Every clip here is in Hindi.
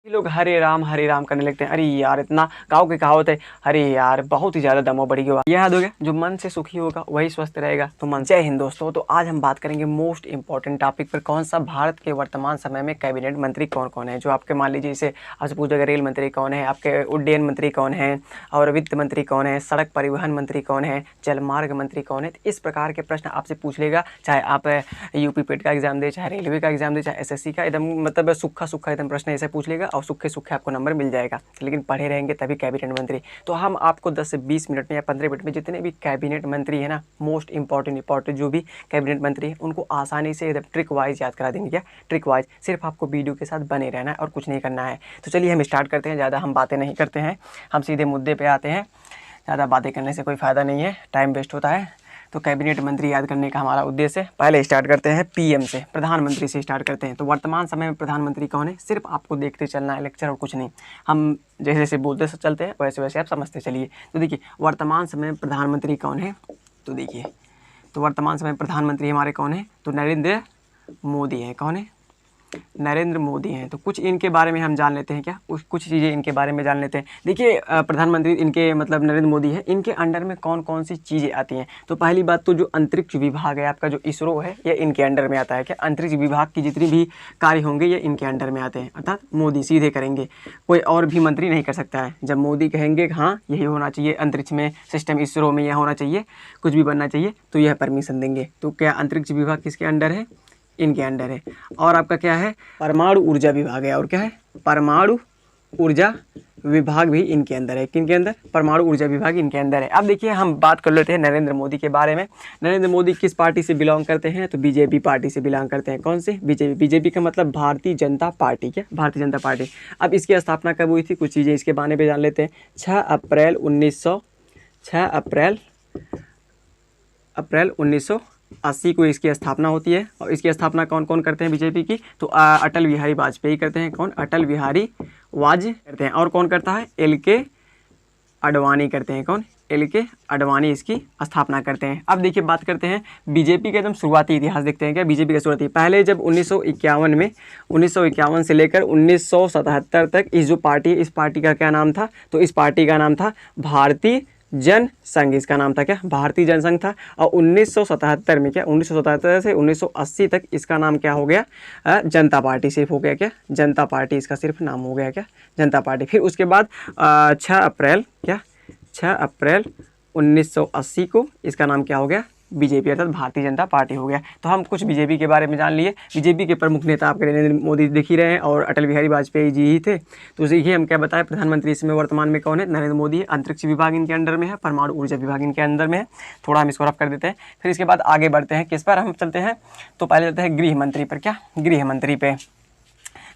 लोग हरे राम करने लगते हैं। अरे यार, इतना गाँव की कहावत है, अरे यार बहुत ही ज़्यादा दमो बढ़ी हुआ। यह याद हो गया, जो मन से सुखी होगा वही स्वस्थ रहेगा। तो मन जय हिंद दोस्तों। तो आज हम बात करेंगे मोस्ट इंपॉर्टेंट टॉपिक पर, कौन सा भारत के वर्तमान समय में कैबिनेट मंत्री कौन कौन है। जो आपके मान लीजिए जैसे आपसे पूछेगा रेल मंत्री कौन है, आपके उड्डयन मंत्री कौन है, और वित्त मंत्री कौन है, सड़क परिवहन मंत्री कौन है, जलमार्ग मंत्री कौन है। तो इस प्रकार के प्रश्न आपसे पूछ लेगा, चाहे आप यूपी पेट का एग्जाम दे, चाहे रेलवे का एग्जाम दे, चाहे एसएससी का। एकदम मतलब सूखा सूखा एकदम प्रश्न ऐसे पूछ लेगा और सूखे सूखे आपको नंबर मिल जाएगा। लेकिन पढ़े रहेंगे तभी कैबिनेट मंत्री। तो हम आपको 10 से 20 मिनट में या 15 मिनट में जितने भी कैबिनेट मंत्री है ना, मोस्ट इंपॉर्टेंट जो भी कैबिनेट मंत्री है, उनको आसानी से एकदम ट्रिक वाइज याद करा देंगे। क्या ट्रिक वाइज? सिर्फ आपको वीडियो के साथ बने रहना है और कुछ नहीं करना है। तो चलिए हम स्टार्ट करते हैं। ज़्यादा हम बातें नहीं करते हैं, हम सीधे मुद्दे पर आते हैं। ज़्यादा बातें करने से कोई फ़ायदा नहीं है, टाइम वेस्ट होता है। तो कैबिनेट मंत्री याद करने का हमारा उद्देश्य है। पहले स्टार्ट करते हैं पीएम से, प्रधानमंत्री से स्टार्ट करते हैं। तो वर्तमान समय में प्रधानमंत्री कौन है, सिर्फ आपको देखते चलना है लेक्चर और कुछ नहीं। हम जैसे जैसे बोलते चलते हैं वैसे वैसे आप समझते चलिए। तो देखिए वर्तमान समय में प्रधानमंत्री कौन है, तो देखिए तो वर्तमान समय में प्रधानमंत्री हमारे कौन है, तो नरेंद्र मोदी है। कौन है? नरेंद्र मोदी हैं। तो कुछ इनके बारे में हम जान लेते हैं। क्या कुछ चीज़ें इनके बारे में जान लेते हैं। देखिए प्रधानमंत्री इनके मतलब नरेंद्र मोदी है, इनके अंडर में कौन कौन सी चीज़ें आती हैं। तो पहली बात तो जो अंतरिक्ष विभाग है आपका, जो इसरो है, ये इनके अंडर में आता है। क्या अंतरिक्ष विभाग की जितनी भी कार्य होंगे ये इनके अंडर में आते हैं, अर्थात मोदी सीधे करेंगे, कोई और भी मंत्री नहीं कर सकता है। जब मोदी कहेंगे हाँ यही होना चाहिए, अंतरिक्ष में सिस्टम इसरो में यह होना चाहिए, कुछ भी बनना चाहिए, तो यह परमिशन देंगे। तो क्या अंतरिक्ष विभाग किसके अंडर है? इनके अंडर है। और आपका क्या है? परमाणु ऊर्जा विभाग है। और क्या है? परमाणु ऊर्जा विभाग भी इनके अंदर है। किनके अंदर? परमाणु ऊर्जा विभाग इनके अंदर है। अब देखिए हम बात कर लेते हैं नरेंद्र मोदी के बारे में। नरेंद्र मोदी किस पार्टी से बिलोंग करते हैं, तो बीजेपी पार्टी से बिलोंग करते हैं। कौन से? बीजेपी। बीजेपी का मतलब भारतीय जनता पार्टी। क्या? भारतीय जनता पार्टी। अब इसकी स्थापना कब हुई थी, कुछ चीज़ें इसके बारे में जान लेते हैं। 6 अप्रैल 1980 को इसकी स्थापना होती है। और इसकी स्थापना कौन कौन करते हैं बीजेपी की, तो अटल बिहारी वाजपेयी करते हैं। कौन? अटल बिहारी वाजपेयी करते हैं। और कौन करता है? एल.के. आडवाणी करते हैं। कौन? एल.के. आडवाणी इसकी स्थापना करते हैं। अब देखिए बात करते हैं बीजेपी का एकदम शुरुआती इतिहास देखते हैं। क्या बीजेपी का शुरुआती? पहले जब 1951 से लेकर 1977 तक इस जो पार्टी, इस पार्टी का क्या नाम था, तो इस पार्टी का नाम था भारतीय जन संघ। इसका नाम था क्या? भारतीय जनसंघ था। और 1977 में क्या, 1977 से 1980 तक इसका नाम क्या हो गया? जनता पार्टी सिर्फ हो गया। क्या? जनता पार्टी इसका सिर्फ नाम हो गया। क्या? जनता पार्टी। फिर उसके बाद 6 अप्रैल 1980 को इसका नाम क्या हो गया? बीजेपी, अर्थात भारतीय जनता पार्टी हो गया। तो हम कुछ बीजेपी के बारे में जान लिए। बीजेपी के प्रमुख नेता आपके नरेंद्र मोदी देख ही रहे हैं और अटल बिहारी वाजपेयी जी ही थे। तो देखिए हम क्या बताएं, प्रधानमंत्री इसमें वर्तमान में कौन है? नरेंद्र मोदी है। अंतरिक्ष विभाग इनके अंडर में है, परमाणु ऊर्जा विभाग इनके अंदर में है। थोड़ा हम इसको रफ कर देते हैं। फिर इसके बाद आगे बढ़ते हैं, किस पर हम चलते हैं, तो पहले चलते हैं गृह मंत्री पर। क्या? गृह मंत्री पे।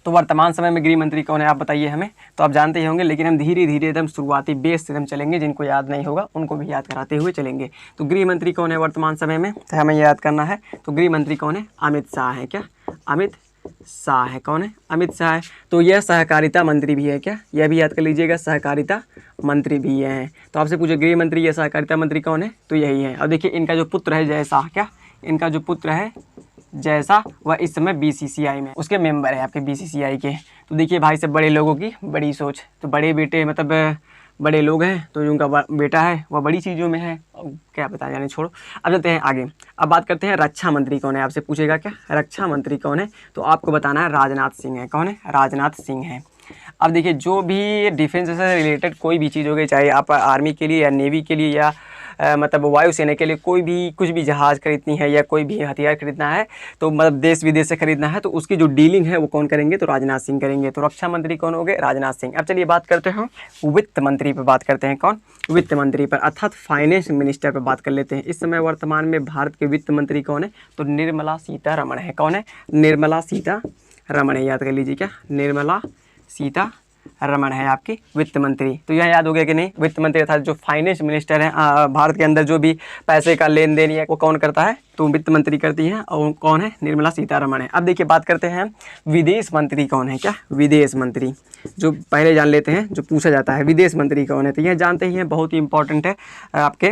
तो वर्तमान समय में गृह मंत्री कौन है आप बताइए हमें। तो आप जानते ही होंगे, लेकिन हम धीरे धीरे एकदम शुरुआती बेस से एकदम चलेंगे। जिनको याद नहीं होगा उनको भी याद कराते हुए चलेंगे। तो गृह मंत्री कौन है वर्तमान समय में, तो हमें याद करना है। तो गृह मंत्री कौन है? अमित शाह है। क्या? अमित शाह है। कौन है? अमित शाह है। तो यह सहकारिता मंत्री भी है। क्या? यह भी याद कर लीजिएगा, सहकारिता मंत्री भी हैं। तो आपसे पूछे गृह मंत्री या सहकारिता मंत्री कौन है, तो यही है। अब देखिए इनका जो पुत्र है जय शाह, क्या इनका जो पुत्र है जैसा, वह इस समय बीसीसीआई में उसके मेंबर है, आपके बीसीसीआई के। तो देखिए भाई सब बड़े लोगों की बड़ी सोच। तो बड़े बेटे मतलब बड़े लोग हैं, तो जो उनका बेटा है वह बड़ी चीज़ों में है। क्या पता जाने, छोड़ो। अब चलते हैं आगे। अब बात करते हैं रक्षा मंत्री कौन है। आपसे पूछेगा क्या रक्षा मंत्री कौन है, तो आपको बताना है राजनाथ सिंह है। कौन है? राजनाथ सिंह है। अब देखिए जो भी डिफेंस से रिलेटेड कोई भी चीज़ हो गई, चाहे आप आर्मी के लिए या नेवी के लिए या मतलब वायुसेना के लिए कोई भी कुछ भी जहाज़ खरीदनी है या कोई भी हथियार खरीदना है, तो मतलब देश विदेश से खरीदना है, तो उसकी जो डीलिंग है वो कौन करेंगे, तो राजनाथ सिंह करेंगे। तो रक्षा मंत्री कौन हो गए? राजनाथ सिंह। अब चलिए बात करते हैं वित्त मंत्री पर। बात करते हैं कौन? वित्त मंत्री पर, अर्थात फाइनेंस मिनिस्टर पर बात कर लेते हैं। इस समय वर्तमान में भारत के वित्त मंत्री कौन है, तो निर्मला सीतारमण है। कौन है? निर्मला सीतारमण है। याद कर लीजिए। क्या? निर्मला सीतारमण है आपकी वित्त मंत्री। तो यह याद हो गया कि नहीं? वित्त मंत्री अर्थात जो फाइनेंस मिनिस्टर है, भारत के अंदर जो भी पैसे का लेन देन है वो कौन करता है, तो वित्त मंत्री करती हैं। और कौन है? निर्मला सीतारमण है। अब देखिए बात करते हैं विदेश मंत्री कौन है। क्या? विदेश मंत्री जो पहले जान लेते हैं, जो पूछा जाता है विदेश मंत्री कौन है, तो यह जानते ही हैं, बहुत ही इंपॉर्टेंट है आपके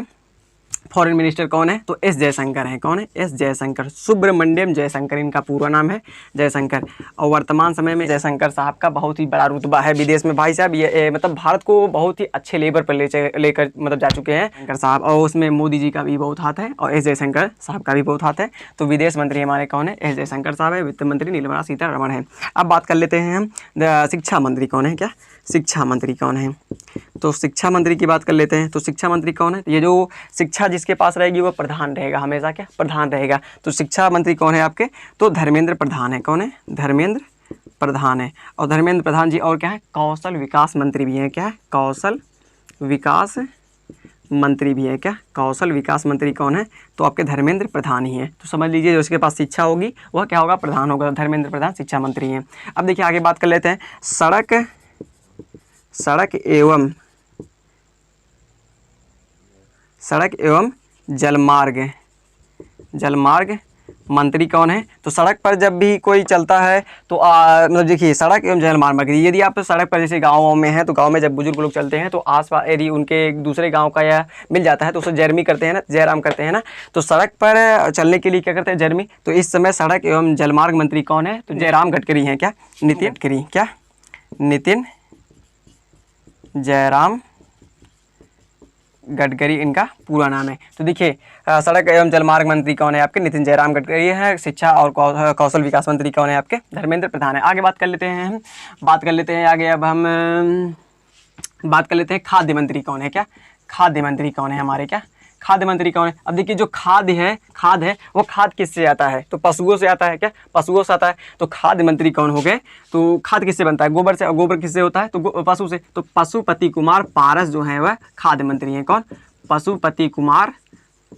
फॉरेन मिनिस्टर कौन है? तो एस जयशंकर हैं। कौन है? एस जयशंकर, सुब्रमण्यम जयशंकर इनका पूरा नाम है, जयशंकर। और वर्तमान समय में जयशंकर साहब का बहुत ही बड़ा रुतबा है विदेश में। भाई साहब ये मतलब भारत को बहुत ही अच्छे लेवल पर लेकर मतलब जा चुके हैं शंकर साहब, और उसमें मोदी जी का भी बहुत हाथ है और एस जयशंकर साहब का भी बहुत हाथ है। तो विदेश मंत्री हमारे कौन है? एस जयशंकर साहब है। वित्त मंत्री निर्मला सीतारमण है। अब बात कर लेते हैं हम शिक्षा मंत्री कौन है? क्या शिक्षा मंत्री कौन है? तो शिक्षा मंत्री की बात कर लेते हैं। तो शिक्षा मंत्री कौन है? ये जो शिक्षा जिसके पास रहेगी वो प्रधान रहेगा, हमेशा क्या प्रधान रहेगा। तो शिक्षा मंत्री कौन है आपके? तो धर्मेंद्र प्रधान है। कौन है? धर्मेंद्र प्रधान है। और धर्मेंद्र प्रधान जी और क्या है? कौशल विकास मंत्री भी हैं। क्या है? कौशल विकास मंत्री भी है। क्या? कौशल विकास मंत्री कौन है? तो आपके धर्मेंद्र प्रधान ही हैं। तो समझ लीजिए जो उसके पास शिक्षा होगी वह क्या होगा? प्रधान होगा। धर्मेंद्र प्रधान शिक्षा मंत्री हैं। अब देखिए आगे बात कर लेते हैं सड़क एवं जलमार्ग मंत्री कौन है? तो सड़क पर जब भी कोई चलता है तो मतलब देखिए सड़क एवं जलमार्ग मंत्री, यदि आप सड़क पर जैसे गाँव में हैं तो गांव में जब बुजुर्ग लोग चलते हैं तो आसपास यदि उनके दूसरे गांव का या मिल जाता है तो उसे जर्मी करते हैं ना, जयराम करते हैं ना। तो सड़क पर चलने के लिए क्या करते हैं? जर्मी। तो इस समय सड़क एवं जलमार्ग मंत्री कौन है? तो जयराम गडकरी हैं। क्या? नितिन गडकरी। क्या? नितिन जयराम गडकरी इनका पूरा नाम है। तो देखिए सड़क एवं जलमार्ग मंत्री कौन है आपके? नितिन जयराम गडकरी है। शिक्षा और कौशल विकास मंत्री कौन है आपके? धर्मेंद्र प्रधान है। आगे बात कर लेते हैं आगे। अब हम बात कर लेते हैं खाद्य मंत्री कौन है? क्या खाद्य मंत्री कौन है हमारे? क्या खाद्य मंत्री कौन है? अब देखिए जो खाद है वो खाद किससे आता है? तो पशुओं से आता है। क्या पशुओं से आता है। तो खाद्य मंत्री कौन हो गए? तो खाद किससे बनता है? गोबर से। और गोबर किससे होता है? तो पशु से। तो पशुपति कुमार पारस जो है वह खाद्य मंत्री हैं। कौन? पशुपति कुमार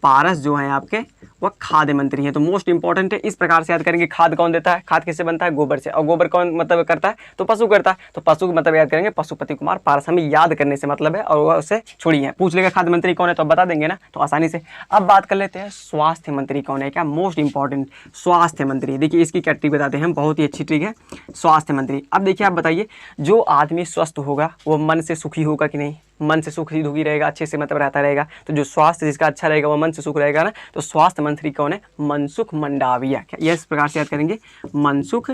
पारस जो है आपके वह खाद्य मंत्री हैं। तो मोस्ट इंपॉर्टेंट है, इस प्रकार से याद करेंगे। खाद कौन देता है? खाद किससे बनता है? गोबर से। और गोबर कौन मतलब करता है? तो पशु करता है। तो पशु मतलब याद करेंगे पशुपति कुमार पारस, हमें याद करने से मतलब है। और वह उससे छुड़ी है, पूछ लेगा खाद्य मंत्री कौन है तो अब बता देंगे ना, तो आसानी से। अब बात कर लेते हैं स्वास्थ्य मंत्री कौन है? क्या मोस्ट इंपॉर्टेंट स्वास्थ्य मंत्री। देखिए इसकी कैटेगरी बताते हैं हम, बहुत ही अच्छी ट्रिक है स्वास्थ्य मंत्री। अब देखिए आप बताइए, जो आदमी स्वस्थ होगा वो मन से सुखी होगा कि नहीं? मन से सुखी दुखी रहेगा, अच्छे से मतलब रहता रहेगा। तो जो स्वास्थ्य जिसका अच्छा रहेगा वो मन से सुख रहेगा ना। तो स्वास्थ्य मंत्री कौन है? मनसुख मंडाविया। क्या ये इस प्रकार से याद करेंगे? मनसुख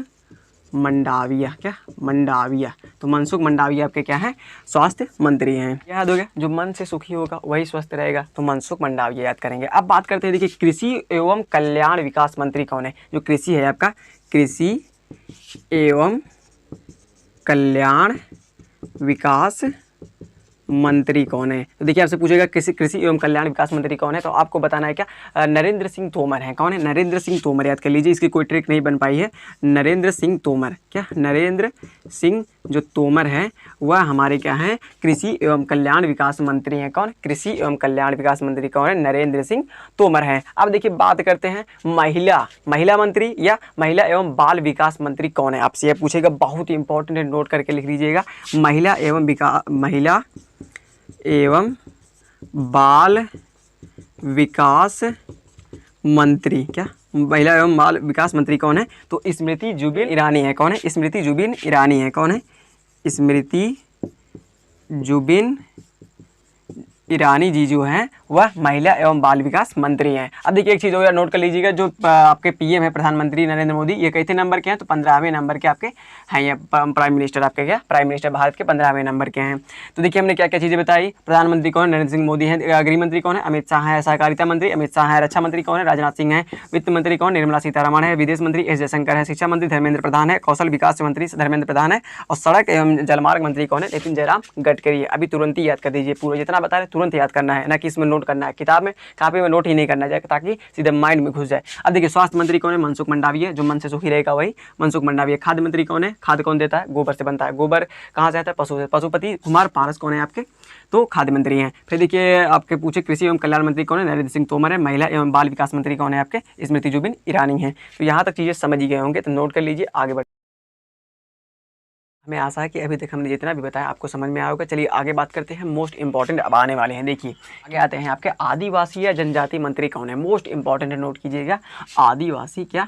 मंडाविया। क्या मंडाविया। तो मनसुख मंडाविया आपके क्या है? स्वास्थ्य मंत्री हैं। याद हो गया, जो मन से सुखी होगा वही स्वस्थ रहेगा। तो मनसुख मंडाविया याद करेंगे। अब बात करते हैं, देखिए कृषि एवं कल्याण विकास मंत्री कौन है? जो कृषि है आपका, कृषि एवं कल्याण विकास मंत्री कौन है? तो देखिए आपसे पूछेगा कृषि एवं कल्याण विकास मंत्री कौन है, तो आपको बताना है क्या? नरेंद्र सिंह तोमर है। कौन है? नरेंद्र सिंह तोमर याद कर लीजिए, इसकी कोई ट्रिक नहीं बन पाई है। नरेंद्र सिंह तोमर। क्या नरेंद्र सिंह जो तोमर है वह हमारे क्या हैं? कृषि एवं कल्याण विकास मंत्री हैं। कौन? कृषि एवं कल्याण विकास मंत्री कौन है? नरेंद्र सिंह तोमर हैं। अब देखिए बात करते हैं महिला मंत्री या महिला एवं बाल विकास मंत्री कौन है? आपसे यह पूछेगा, बहुत ही इंपॉर्टेंट है, नोट करके लिख लीजिएगा। महिला एवं बाल विकास मंत्री। क्या महिला एवं बाल विकास मंत्री कौन है? तो स्मृति जुबिन ईरानी है। कौन है? स्मृति जुबिन ईरानी है। कौन है? स्मृति जुबिन ईरानी जी जो हैं वह महिला एवं बाल विकास मंत्री हैं। अब देखिए एक चीज़ हो गया, नोट कर लीजिएगा, जो आपके पीएम है प्रधानमंत्री नरेंद्र मोदी, ये कितने नंबर के हैं? तो 15वें नंबर के आपके हैं। ये प्राइम मिनिस्टर आपके क्या? प्राइम मिनिस्टर भारत के 15वें नंबर के हैं। तो देखिए हमने क्या क्या चीज़ें बताई। प्रधानमंत्री कौन है? नरेंद्र सिंह मोदी हैं। गृह मंत्री कौन है? अमित शाह है। सहकारिता मंत्री अमित शाह है। रक्षा मंत्री कौन है? राजनाथ सिंह है। वित्त मंत्री कौन? निर्मला सीतारमण है। विदेश मंत्री एस जयशंकर है। शिक्षा मंत्री धर्मेंद्र प्रधान है। कौशल विकास मंत्री धर्मेंद्र प्रधान है। और सड़क एवं जलमार्ग मंत्री कौन है? नितिन जयराम गडकरी है। अभी तुरंत ही याद कर दीजिए, पूरा जितना बता रहे तुरंत याद करना है, ना कि इसमें नोट करना है, किताब में कॉपी में नोट ही नहीं करना चाहिए, ताकि सीधे माइंड में घुस जाए। अब देखिए स्वास्थ्य मंत्री कौन है? मनसुख मंडाविया, जो मन से सुखी रहेगा वही मनसुख मंडाविया। खाद्य मंत्री कौन है? खाद कौन देता है? गोबर से बनता है। गोबर कहाँ से आता है? पशु से। पशुपति कुमार पारस कौन है आपके? तो खाद्य मंत्री हैं। फिर देखिए आपके पूछे कृषि एवं कल्याण मंत्री कौन है? नरेंद्र सिंह तोमर है। महिला एवं बाल विकास मंत्री कौन है आपके? स्मृति जुबिन ईरानी है। तो यहाँ तक चीज़ें समझ ही गए होंगे, तो नोट कर लीजिए, आगे बढ़। हमें आशा है कि अभी तक हमने जितना भी बताया आपको समझ में आया होगा। चलिए आगे बात करते हैं, मोस्ट इंपॉर्टेंट अब आने वाले हैं। देखिए आगे आते हैं आपके आदिवासी या जनजाति मंत्री कौन है? मोस्ट इंपॉर्टेंट है, नोट कीजिएगा। आदिवासी क्या?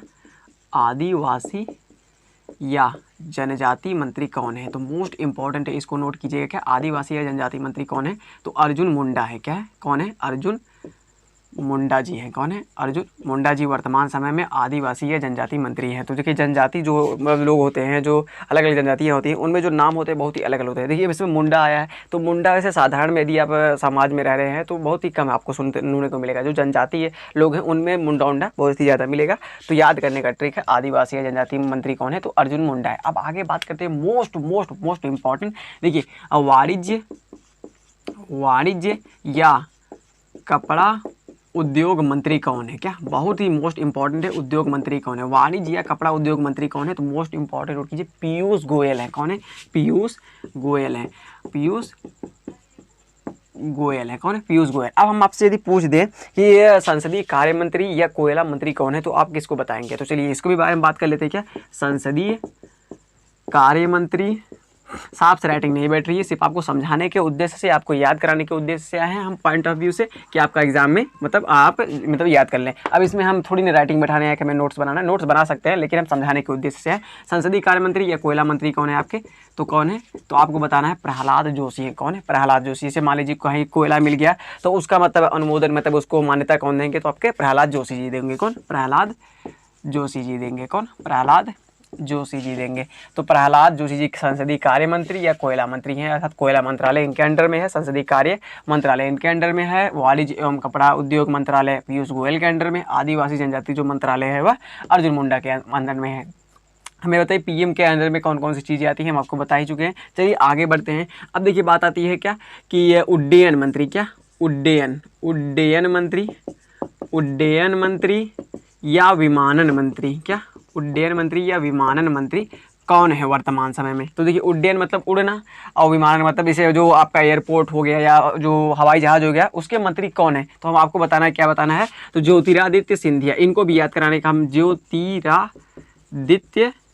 आदिवासी या जनजाति मंत्री कौन है? तो मोस्ट इंपॉर्टेंट है, इसको नोट कीजिएगा। क्या आदिवासी या जनजाति मंत्री कौन है? तो अर्जुन मुंडा है। क्या है? कौन है? अर्जुन मुंडा जी हैं। कौन है? अर्जुन मुंडा जी वर्तमान समय में आदिवासी या जनजाति मंत्री हैं। तो देखिए जनजाति जो लोग होते हैं, जो अलग अलग जनजातियाँ होती हैं, उनमें जो नाम होते हैं बहुत ही अलग अलग होते हैं। देखिए इसमें मुंडा आया है, तो मुंडा वैसे साधारण में यदि आप समाज में रह रहे हैं तो बहुत ही कम आपको सुनने को मिलेगा। जो जनजाति लोग हैं उनमें मुंडा उंडा बहुत ही ज़्यादा मिलेगा। तो याद करने का ट्रिक है, आदिवासी या जनजाति मंत्री कौन है? तो अर्जुन मुंडा है। अब आगे बात करते हैं मोस्ट मोस्ट मोस्ट इंपॉर्टेंट। देखिए वाणिज्य या कपड़ा उद्योग मंत्री कौन है? क्या बहुत ही मोस्ट इंपॉर्टेंट है, उद्योग मंत्री कौन है? वाणिज्य या कपड़ा उद्योग मंत्री कौन है? तो मोस्ट इंपॉर्टेंट नोट कीजिए, पीयूष गोयल है। कौन है? पीयूष गोयल है। पीयूष गोयल है। कौन है? पीयूष गोयल। अब हम आपसे यदि पूछ दें कि ये संसदीय कार्य मंत्री या कोयला मंत्री कौन है, तो आप किसको बताएंगे? तो चलिए इसको भी बारे में बात कर लेते हैं। क्या संसदीय कार्य मंत्री, साफ से राइटिंग नहीं बैठ रही है, सिर्फ आपको समझाने के उद्देश्य से, आपको याद कराने के उद्देश्य से आए हैं हम पॉइंट ऑफ व्यू से, कि आपका एग्जाम में आप याद कर लें। अब इसमें हम थोड़ी नहीं राइटिंग बैठाने हैं कि हमें नोट्स बनाना है, नोट्स बना सकते हैं, लेकिन हम समझाने के उद्देश्य से है। संसदीय कार्य मंत्री या कोयला मंत्री कौन है आपके? तो कौन है? तो आपको बताना है प्रहलाद जोशी है। कौन है? प्रहलाद जोशी। जैसे मान लीजिए कहीं कोयला मिल गया तो उसका अनुमोदन उसको मान्यता कौन देंगे? तो आपके प्रहलाद जोशी जी देंगे। कौन? प्रहलाद जोशी जी देंगे। कौन? प्रहलाद जोशी जी देंगे। तो प्रहलाद जोशी जी संसदीय कार्य मंत्री या कोयला मंत्री हैं, अर्थात कोयला मंत्रालय इनके अंडर में है, संसदीय कार्य मंत्रालय इनके अंडर में है, वाणिज्य एवं कपड़ा उद्योग मंत्रालय पीयूष गोयल के अंडर में, आदिवासी जनजाति जो मंत्रालय है वह अर्जुन मुंडा के अंडर में है। हमें बताइए पीएम के अंडर में कौन कौन सी चीज़ें आती हैं, हम आपको बता ही चुके हैं। चलिए आगे बढ़ते हैं। अब देखिए बात आती है क्या कि ये उड्डयन मंत्री, क्या उड्डयन मंत्री या विमानन मंत्री, क्या उड्डयन मंत्री या विमानन मंत्री कौन है वर्तमान समय में? तो देखिए उड्डयन मतलब उड़ना, और विमानन मतलब इसे जो आपका एयरपोर्ट हो गया या जो हवाई जहाज हो गया उसके मंत्री कौन है? तो हम आपको बताना है, क्या बताना है? तो ज्योतिरादित्य सिंधिया, इनको भी याद कराने का हम, ज्योतिरादित्य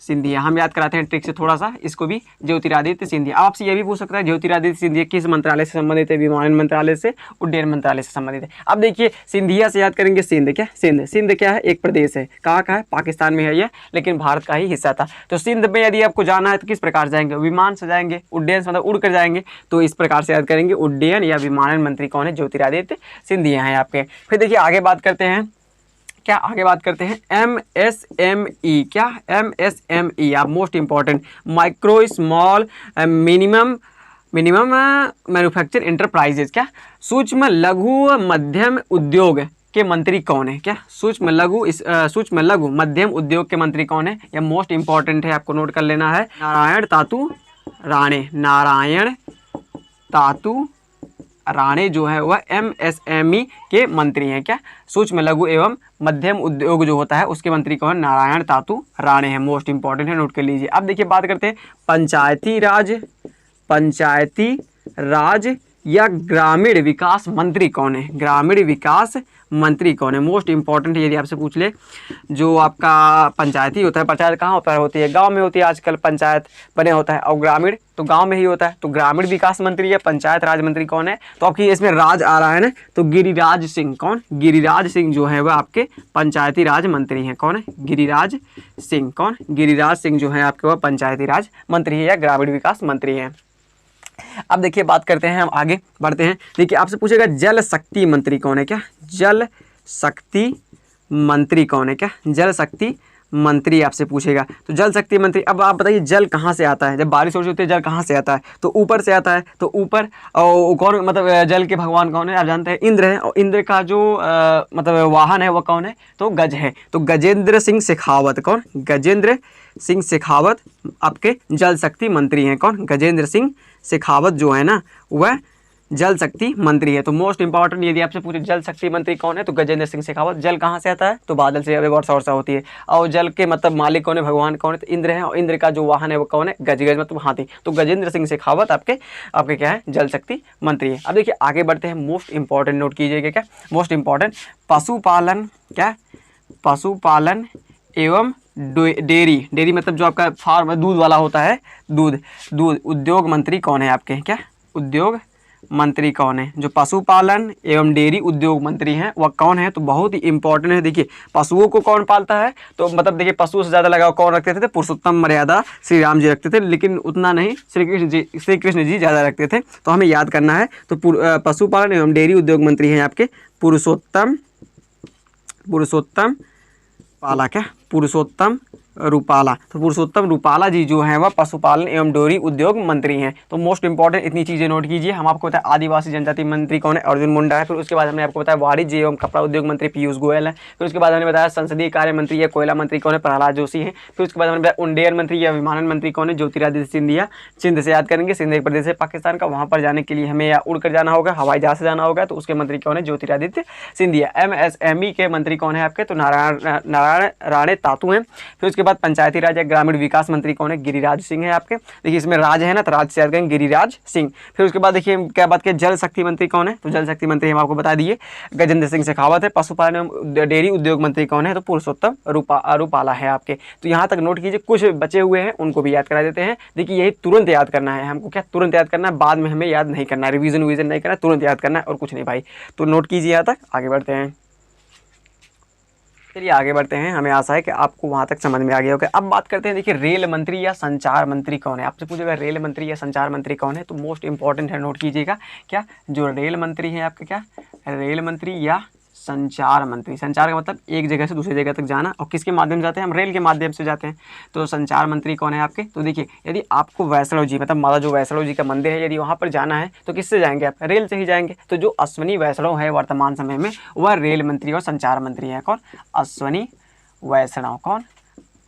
सिंधिया हम याद कराते हैं ट्रिक से थोड़ा सा, इसको भी ज्योतिरादित्य सिंधिया। अब आपसे यह भी पूछ सकता है ज्योतिरादित्य सिंधिया किस मंत्रालय से संबंधित है? विमानन मंत्रालय से, उड्डयन मंत्रालय से संबंधित है। अब देखिए सिंधिया से याद करेंगे सिंध, क्या सिंध क्या है? एक प्रदेश है। कहाँ का है? पाकिस्तान में है यह, लेकिन भारत का ही हिस्सा था। तो सिंध में यदि आपको जाना है तो किस प्रकार जाएंगे? विमान से जाएंगे। उड्डयन मतलब उड़ कर जाएंगे, तो इस प्रकार से याद करेंगे। उड्डयन या विमानन मंत्री कौन है? ज्योतिरादित्य सिंधिया है आपके। फिर देखिए आगे बात करते हैं, क्या आगे बात करते हैं MSME, क्या MSME आप most important, micro small minimum manufacture enterprises, क्या सूक्ष्म लघु मध्यम उद्योग के मंत्री कौन है? क्या सूक्ष्म लघु मध्यम उद्योग के मंत्री कौन है? यह मोस्ट इंपॉर्टेंट है, आपको नोट कर लेना है। नारायण तातू राणे जो है वह MSME के मंत्री हैं। क्या सूक्ष्म लघु एवं मध्यम उद्योग जो होता है उसके मंत्री कौन? नारायण तातू राणे हैं, मोस्ट इंपॉर्टेंट है, नोट कर लीजिए। अब देखिए बात करते हैं पंचायती राज या ग्रामीण विकास मंत्री कौन है? ग्रामीण विकास मंत्री कौन है? मोस्ट इंपॉर्टेंट है, यदि आपसे पूछ ले। जो आपका पंचायती होता है, पंचायत कहाँ होती है? गांव में होती है, आजकल पंचायत बने होता है, और ग्रामीण तो गांव में ही होता है। तो ग्रामीण विकास मंत्री या पंचायत राज मंत्री कौन है? तो आपकी इसमें राज आ रहा है ना, तो गिरिराज सिंह। कौन? गिरिराज सिंह जो है वह आपके पंचायती राज मंत्री हैं। कौन है? गिरिराज सिंह। कौन? गिरिराज सिंह जो है आपके वह पंचायती राज मंत्री है या ग्रामीण विकास मंत्री हैं। अब देखिए बात करते हैं, हम आगे बढ़ते हैं। देखिए आपसे पूछेगा जल शक्ति मंत्री कौन है? क्या जल शक्ति मंत्री कौन है? क्या जल शक्ति मंत्री आपसे पूछेगा। तो जल शक्ति मंत्री, अब आप बताइए जल कहाँ से आता है? जब बारिश हो रही होती है जल कहाँ से आता है? तो ऊपर से आता है। तो ऊपर और कौन, मतलब जल के भगवान कौन है? आप जानते हैं इंद्र है, और इंद्र का जो वाहन है वह कौन है? तो गज है। तो गजेंद्र सिंह शेखावत। कौन? गजेंद्र सिंह शेखावत आपके जल शक्ति मंत्री हैं। कौन? गजेंद्र सिंह शेखावत जो है ना वह जल शक्ति मंत्री है। तो मोस्ट इंपॉर्टेंट, यदि आपसे पूछे जल शक्ति मंत्री कौन है, तो गजेंद्र सिंह शेखावत। जल कहाँ से आता है? तो बादल से, वर्षा वर्षा होती है। और जल के मालिक कौन है? भगवान कौन है? तो इंद्र है, और इंद्र का जो वाहन है वो कौन है? गज मतलब हाथी। तो गजेंद्र सिंह शेखावत आपके क्या है? जल शक्ति मंत्री है। अब देखिए आगे बढ़ते हैं, मोस्ट इंपॉर्टेंट नोट कीजिएगा, क्या मोस्ट इंपॉर्टेंट, पशुपालन, क्या पशुपालन एवं डेयरी मतलब जो आपका फार्म दूध वाला होता है, दूध उद्योग मंत्री कौन है आपके? क्या उद्योग मंत्री कौन है? जो पशुपालन एवं डेयरी उद्योग मंत्री हैं वह कौन है? तो बहुत ही इंपॉर्टेंट है। देखिए पशुओं को कौन पालता है? तो मतलब देखिए पशुओं से ज़्यादा लगाव कौन रखते थे? पुरुषोत्तम मर्यादा श्री राम जी रखते थे, लेकिन उतना नहीं श्री कृष्ण जी ज़्यादा रखते थे। तो हमें याद करना है। तो पशुपालन एवं डेयरी उद्योग मंत्री हैं आपके पुरुषोत्तम पाला, क्या पुरुषोत्तम रूपाला। तो पुरुषोत्तम रूपाला जी जो है वह पशुपालन एवं डेयरी उद्योग मंत्री हैं। तो मोस्ट इंपॉर्टेंट इतनी चीज़ें नोट कीजिए। हम आपको बताया आदिवासी जनजाति मंत्री कौन है? अर्जुन मुंडा है। फिर उसके बाद हमने आपको बताया वाणिज्य एवं कपड़ा उद्योग मंत्री पीयूष गोयल है। फिर उसके बाद हमने बताया संसदीय कार्य मंत्री या कोयला मंत्री कौन है? प्रहलाद जोशी है। फिर उसके बाद हमने बताया उड्डयन मंत्री या विमानन मंत्री कौन है? ज्योतिरादित्य सिंधिया। सिंध से याद करेंगे, सिंध एक प्रदेश है पाकिस्तान का, वहाँ पर जाने के लिए हमें या उड़कर जाना होगा, हवाई जहाज से जाना होगा, तो उसके मंत्री कौन है? ज्योतिरादित्य सिंधिया। MSME के मंत्री कौन है आपके? तो नारायण राणे तातू हैं। फिर उसके बाद पंचायती राज ग्रामीण विकास मंत्री कौन है? गिरिराज सिंह है आपके। देखिए इसमें राज है ना, तो राज से याद करेंगे गिरिराज सिंह। फिर उसके बाद देखिए क्या बात की जल शक्ति मंत्री कौन है? तो जल शक्ति मंत्री हम आपको बता दिए गजेंद्र सिंह शेखावत है। पशुपालन एवं डेयरी उद्योग मंत्री कौन है? तो पुरुषोत्तम रूपाला है आपके। तो यहाँ तक नोट कीजिए, कुछ बचे हुए हैं उनको भी याद करा देते हैं। देखिए यही तुरंत याद करना है हमको, क्या तुरंत याद करना है, बाद में हमें याद नहीं करना है, रिविजन नहीं करना है, तुरंत याद करना है और कुछ नहीं भाई। तो नोट कीजिए, यहाँ तक आगे बढ़ते हैं। चलिए आगे बढ़ते हैं। हमें आशा है कि आपको वहाँ तक समझ में आ गया होगा। अब बात करते हैं, देखिए रेल मंत्री या संचार मंत्री कौन है? आपसे पूछेगा रेल मंत्री या संचार मंत्री कौन है? तो मोस्ट इंपॉर्टेंट है, नोट कीजिएगा। क्या जो रेल मंत्री है आपके, क्या रेल मंत्री या संचार मंत्री। संचार का मतलब एक जगह से दूसरी जगह तक जाना, और किसके माध्यम से जाते हैं? हम रेल के माध्यम से जाते हैं। तो संचार मंत्री कौन है आपके? तो देखिए यदि आपको वैष्णव जी मतलब माता जो वैष्णव जी का मंदिर है, यदि वहाँ पर जाना है तो किससे जाएंगे आप? रेल से ही जाएंगे। तो जो अश्वनी वैष्णव है वर्तमान समय में वह रेल मंत्री और संचार मंत्री है। कौन? अश्वनी वैष्णव। कौन?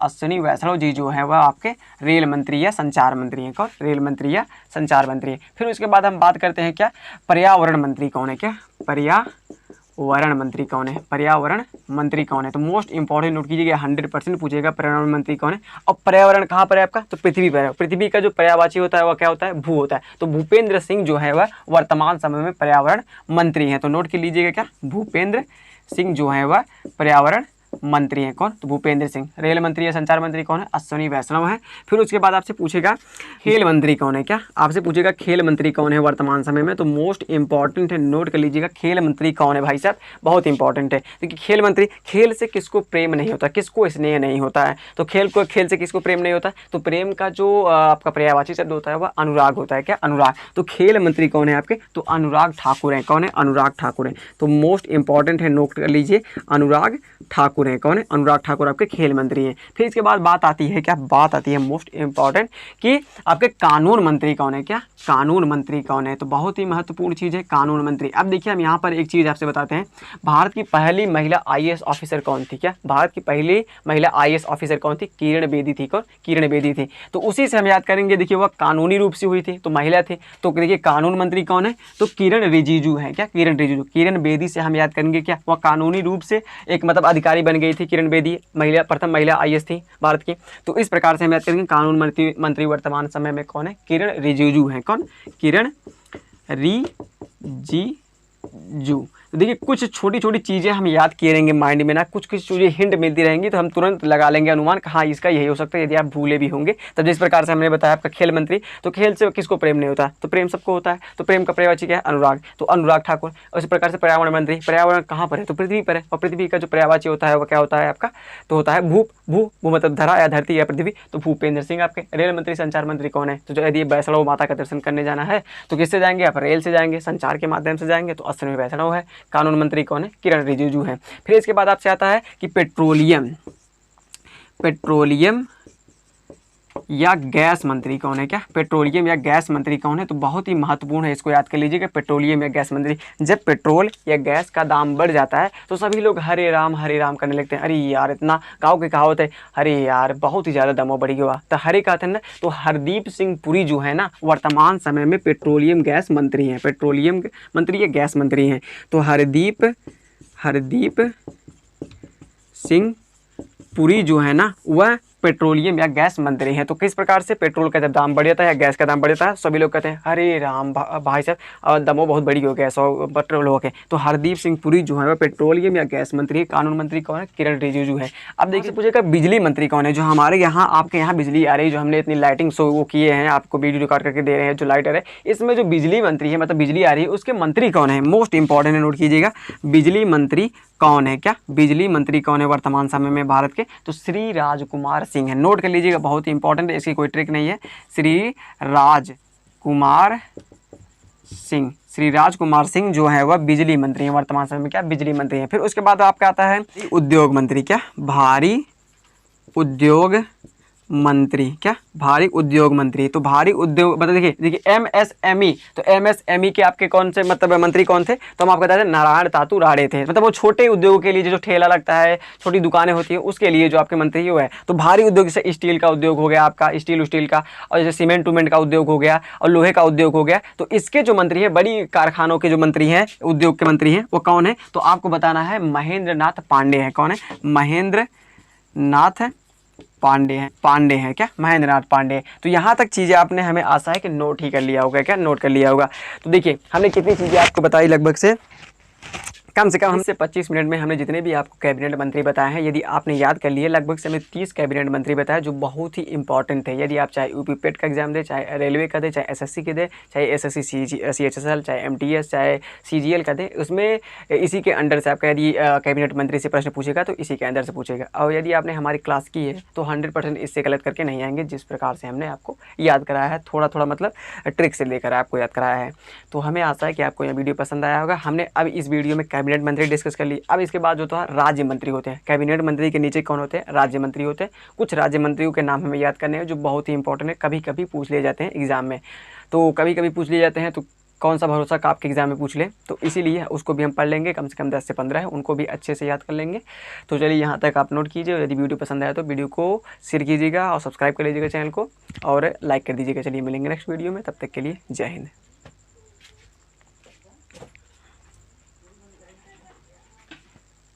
अश्विनी वैष्णव जी जो है वह आपके रेल मंत्री या संचार मंत्री हैं। कौन? रेल मंत्री या संचार मंत्री। फिर उसके बाद हम बात करते हैं, क्या पर्यावरण मंत्री कौन है? क्या पर्यावरण मंत्री कौन है? पर्यावरण मंत्री कौन है? तो मोस्ट इंपॉर्टेंट नोट कीजिएगा, 100% पूछेगा पर्यावरण मंत्री कौन है। और पर्यावरण कहाँ पर है आपका? तो पृथ्वी पर है। पृथ्वी का जो पर्यायवाची होता है वह क्या होता है? भू होता है। तो भूपेंद्र सिंह जो है वह वर्तमान समय में पर्यावरण मंत्री हैं। तो नोट कर लीजिएगा, क्या भूपेंद्र सिंह जो है वह पर्यावरण मंत्री हैं। कौन? तो भूपेंद्र सिंह। रेल मंत्री या संचार मंत्री कौन है? अश्विनी वैष्णव है। फिर उसके बाद आपसे पूछेगा खेल मंत्री कौन है? क्या आपसे पूछेगा खेल मंत्री कौन है वर्तमान समय में? तो मोस्ट इंपॉर्टेंट है, नोट कर लीजिएगा खेल मंत्री कौन है भाई साहब, बहुत इंपॉर्टेंट है। देखिए खेल मंत्री, खेल से किसको प्रेम नहीं होता, किसको स्नेह नहीं होता है? तो खेल से किसको प्रेम नहीं होता? तो प्रेम का जो आपका पर्यायवाची शब्द होता है वह अनुराग होता है। क्या? अनुराग। तो खेल मंत्री कौन है आपके? तो अनुराग ठाकुर हैं। कौन है? अनुराग ठाकुर हैं। तो मोस्ट इंपॉर्टेंट है, नोट कर लीजिए, अनुराग ठाकुर हैं। कौन है? अनुराग ठाकुर आपके खेल मंत्री हैं। फिर इसके बाद बात आती है, क्या बात आती है मोस्ट इंपॉर्टेंट कि आपके कानून मंत्री कौन है? क्या कानून मंत्री कौन है? तो बहुत ही महत्वपूर्ण चीज़ है कानून मंत्री। अब देखिए हम यहाँ पर एक चीज़ आपसे बताते हैं, भारत की पहली महिला IAS ऑफिसर कौन थी? क्या भारत की पहली महिला IAS ऑफिसर कौन थी? किरण बेदी थी। कौन? किरण बेदी थी। तो उसी से हम याद करेंगे। देखिए वह कानूनी रूप से हुई थी, तो महिला थी। तो देखिए कानून मंत्री कौन है? तो किरण रिजिजू है। क्या? किरण रिजिजू। किरण बेदी से हम याद करेंगे, क्या वह कानूनी रूप से एक मतलब अधिकारी बन गई थी। किरण बेदी महिला, प्रथम महिला IAS थी भारत की। तो इस प्रकार से हम याद करेंगे कानून मंत्री वर्तमान समय में कौन है? किरण रिजिजू है। कौन? किरण रिजिजू। तो देखिए कुछ छोटी छोटी चीज़ें हम याद किए रहेंगे माइंड में ना, कुछ चीज़ें हिंट मिलती रहेंगी तो हम तुरंत लगा लेंगे अनुमान, हाँ इसका यही हो सकता है, यदि आप भूले भी होंगे। तब जिस प्रकार से हमने बताया आपका खेल मंत्री, तो खेल से किसको प्रेम नहीं होता? तो प्रेम सबको होता है। तो प्रेम का पर्यायवाची क्या है? अनुराग। तो अनुराग ठाकुर। और इस प्रकार से पर्यावरण मंत्री, पर्यावरण कहाँ पर है? तो पृथ्वी पर है। और पृथ्वी का जो पर्यायवाची होता है वह क्या होता है आपका? तो होता है भू। भू मतलब धरा या धरती या पृथ्वी। तो भूपेंद्र सिंह आपके। रेल मंत्री संचार मंत्री कौन है? तो यदि वैष्णव माता का दर्शन करने जाना है तो किससे जाएंगे आप? रेल से जाएंगे, संचार के माध्यम से जाएंगे, तो अश्विनी वैष्णव है। कानून मंत्री कौन है? किरण रिजिजू है। फिर इसके बाद आपसे आता है कि पेट्रोलियम या गैस मंत्री कौन है? क्या पेट्रोलियम या गैस मंत्री कौन है? तो बहुत ही महत्वपूर्ण है, इसको याद कर लीजिएगा, पेट्रोलियम या गैस मंत्री। जब पेट्रोल या गैस का दाम बढ़ जाता है तो सभी लोग हरे राम करने लगते हैं। अरे यार इतना, गाँव की कहावत है, अरे यार बहुत ही ज़्यादा दामों बढ़ गया। तो हरे का था ना, तो हरदीप सिंह पुरी जो है ना वर्तमान समय में पेट्रोलियम गैस मंत्री हैं। पेट्रोलियम मंत्री या गैस मंत्री हैं। तो हरदीप सिंह पुरी जो है ना वह पेट्रोलियम या गैस मंत्री हैं। तो किस प्रकार से पेट्रोल का जब दाम बढ़ जाता है या गैस का दाम बढ़ जाता है, सभी लोग कहते हैं अरे राम भाई साहब दमो बहुत बड़ी हो गया सौ पेट्रोल हो गए। तो हरदीप सिंह पुरी जो है वह पेट्रोलियम या गैस मंत्री है। कानून मंत्री कौन है? किरण रिजिजू है। अब देखिए पूछेगा बिजली मंत्री कौन है? जो हमारे यहाँ आपके यहाँ बिजली आ रही है, जो हमने इतनी लाइटिंग शो वो किए हैं, आपको वीडियो रिकॉर्ड करके दे रहे हैं, जो लाइटर है इसमें जो बिजली मंत्री है, मतलब बिजली आ रही है, उसके मंत्री कौन है? मोस्ट इंपॉर्टेंट है, नोट कीजिएगा। बिजली मंत्री कौन है? क्या बिजली मंत्री कौन है वर्तमान समय में भारत के? तो श्री राजकुमार सिंह है। नोट कर लीजिएगा, बहुत ही इंपॉर्टेंट है, इसकी कोई ट्रिक नहीं है। श्री राजकुमार सिंह, श्री राजकुमार सिंह जो है वह बिजली मंत्री है वर्तमान समय में। क्या बिजली मंत्री है। फिर उसके बाद आपका आता है उद्योग मंत्री। क्या भारी उद्योग मंत्री? क्या भारी उद्योग मंत्री? तो भारी उद्योग मतलब देखिए एमएसएमई, तो एमएसएमई के आपके कौन से मतलब मंत्री कौन थे? तो हम आपको बताते हैं नारायण तातू राणे थे। मतलब वो छोटे उद्योगों के लिए, जो ठेला लगता है, छोटी दुकानें होती है, उसके लिए जो आपके मंत्री वो है। तो भारी उद्योग जैसे स्टील का उद्योग हो गया आपका, स्टील का, और जैसे सीमेंट उमेंट का उद्योग हो गया और लोहे का उद्योग हो गया। तो इसके जो मंत्री है, बड़ी कारखानों के जो मंत्री हैं, उद्योग के मंत्री हैं, वो कौन है? तो आपको बताना है महेंद्र नाथ पांडे है। कौन है? महेंद्र नाथ पांडे हैं। क्या महेंद्र नाथ पांडे? तो यहाँ तक चीज़ें आपने हमें आशा है कि नोट ही कर लिया होगा। क्या नोट कर लिया होगा? तो देखिए हमने कितनी चीज़ें आपको बताई, लगभग से कम 25 मिनट में हमने जितने भी आपको कैबिनेट मंत्री बताए हैं, यदि आपने याद कर लिए, लगभग से हमें 30 कैबिनेट मंत्री बताए जो बहुत ही इंपॉर्टेंट थे। यदि आप चाहे यूपी पेट का एग्जाम दे, चाहे रेलवे का दे, चाहे एसएससी के दे, चाहे एसएससी CHSL, चाहे MTS, चाहे CGL का दे, उसमें इसी के अंडर से आपका यदि कैबिनेट मंत्री से प्रश्न पूछेगा तो इसी के अंदर से पूछेगा। और यदि आपने हमारी क्लास की है तो 100% इससे गलत करके नहीं आएंगे, जिस प्रकार से हमने आपको याद कराया है, थोड़ा थोड़ा मतलब ट्रिक से लेकर आपको याद कराया है। तो हमें आशा है कि आपको यह वीडियो पसंद आया होगा। हमने अब इस वीडियो में कैबिनेट मंत्री डिस्कस कर ली। अब इसके बाद जो था राज्य मंत्री होते हैं। कैबिनेट मंत्री के नीचे कौन होते हैं? राज्य मंत्री होते हैं। कुछ राज्य मंत्रियों के नाम हमें याद करने हैं जो बहुत ही इंपॉर्टेंट है, कभी कभी पूछ लिए जाते हैं एग्जाम में। तो कभी कभी पूछ लिए जाते हैं, तो कौन सा भरोसा का आपके एग्जाम में पूछ ले, तो इसीलिए उसको भी हम पढ़ लेंगे, कम से कम 10 से 15 है, उनको भी अच्छे से याद कर लेंगे। तो चलिए यहाँ तक आप नोट कीजिए। यदि वीडियो पसंद आया तो वीडियो को शेयर कीजिएगा और सब्सक्राइब कर लीजिएगा चैनल को और लाइक कर दीजिएगा। चलिए मिलेंगे नेक्स्ट वीडियो में, तब तक के लिए जय हिंद।